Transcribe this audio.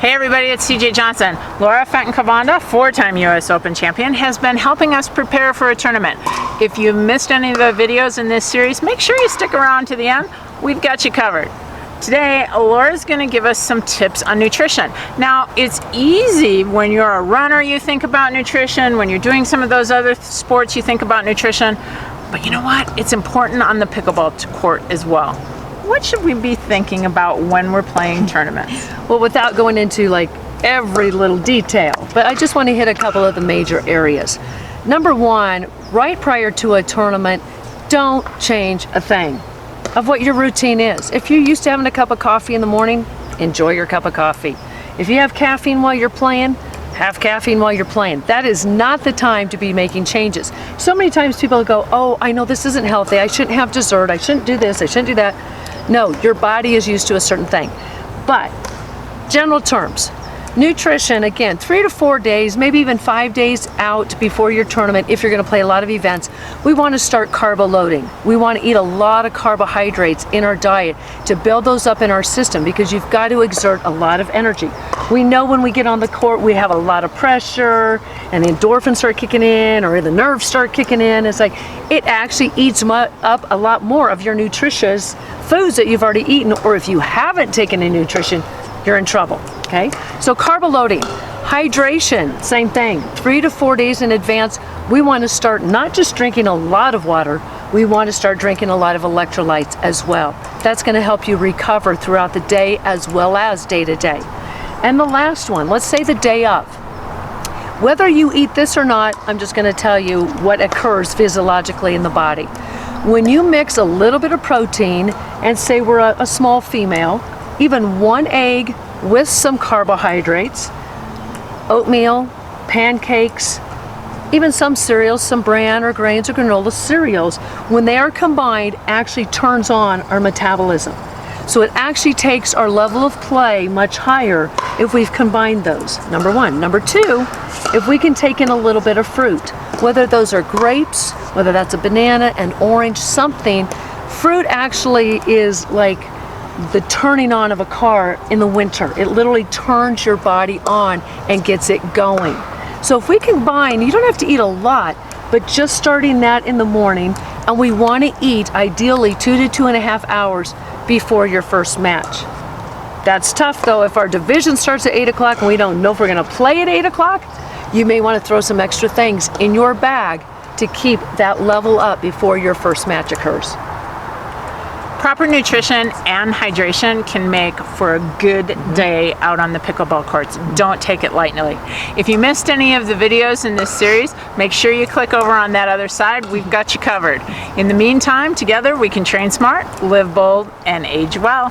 Hey everybody, it's CJ Johnson. Laura Fenton Kovanda, four-time US Open champion, has been helping us prepare for a tournament. If you missed any of the videos in this series, make sure you stick around to the end. We've got you covered. Today, Laura's going to give us some tips on nutrition. Now, it's easy when you're a runner, you think about nutrition. When you're doing some of those other sports, you think about nutrition. But you know what? It's important on the pickleball court as well. What should we be thinking about when we're playing tournaments? Well, without going into like every little detail, but I just want to hit a couple of the major areas. Number one, right prior to a tournament, don't change a thing of what your routine is. If you're used to having a cup of coffee in the morning, enjoy your cup of coffee. If you have caffeine while you're playing, have caffeine while you're playing. That is not the time to be making changes. So many times people go, oh, I know this isn't healthy. I shouldn't have dessert. I shouldn't do this. I shouldn't do that. No, your body is used to a certain thing. But general terms, nutrition, again, 3 to 4 days, maybe even 5 days out before your tournament, if you're going to play a lot of events, we want to start carbo loading. We want to eat a lot of carbohydrates in our diet to build those up in our system, because you've got to exert a lot of energy. We know when we get on the court, we have a lot of pressure and the endorphins start kicking in, or the nerves start kicking in. It's like, it actually eats up a lot more of your nutritious foods that you've already eaten, or if you haven't taken in nutrition, you're in trouble, okay? So carbo loading, hydration, same thing. 3 to 4 days in advance, we want to start not just drinking a lot of water, we want to start drinking a lot of electrolytes as well. That's going to help you recover throughout the day as well as day to day. And the last one, let's say the day of. Whether you eat this or not, I'm just going to tell you what occurs physiologically in the body. When you mix a little bit of protein, and say we're a small female, even 1 egg with some carbohydrates, oatmeal, pancakes, even some cereals, some bran or grains or granola cereals, when they are combined, actually turns on our metabolism. So it actually takes our level of play much higher if we've combined those, number one. Number two, if we can take in a little bit of fruit, whether those are grapes, whether that's a banana, an orange, something. Fruit actually is like the turning on of a car in the winter. It literally turns your body on and gets it going. So if we combine, you don't have to eat a lot, but just starting that in the morning, and we want to eat ideally 2 to 2.5 hours before your first match. That's tough though. If our division starts at 8 o'clock and we don't know if we're going to play at 8 o'clock, you may want to throw some extra things in your bag to keep that level up before your first match occurs. Proper nutrition and hydration can make for a good day out on the pickleball courts. Don't take it lightly. If you missed any of the videos in this series, make sure you click over on that other side. We've got you covered. In the meantime, together we can train smart, live bold, and age well.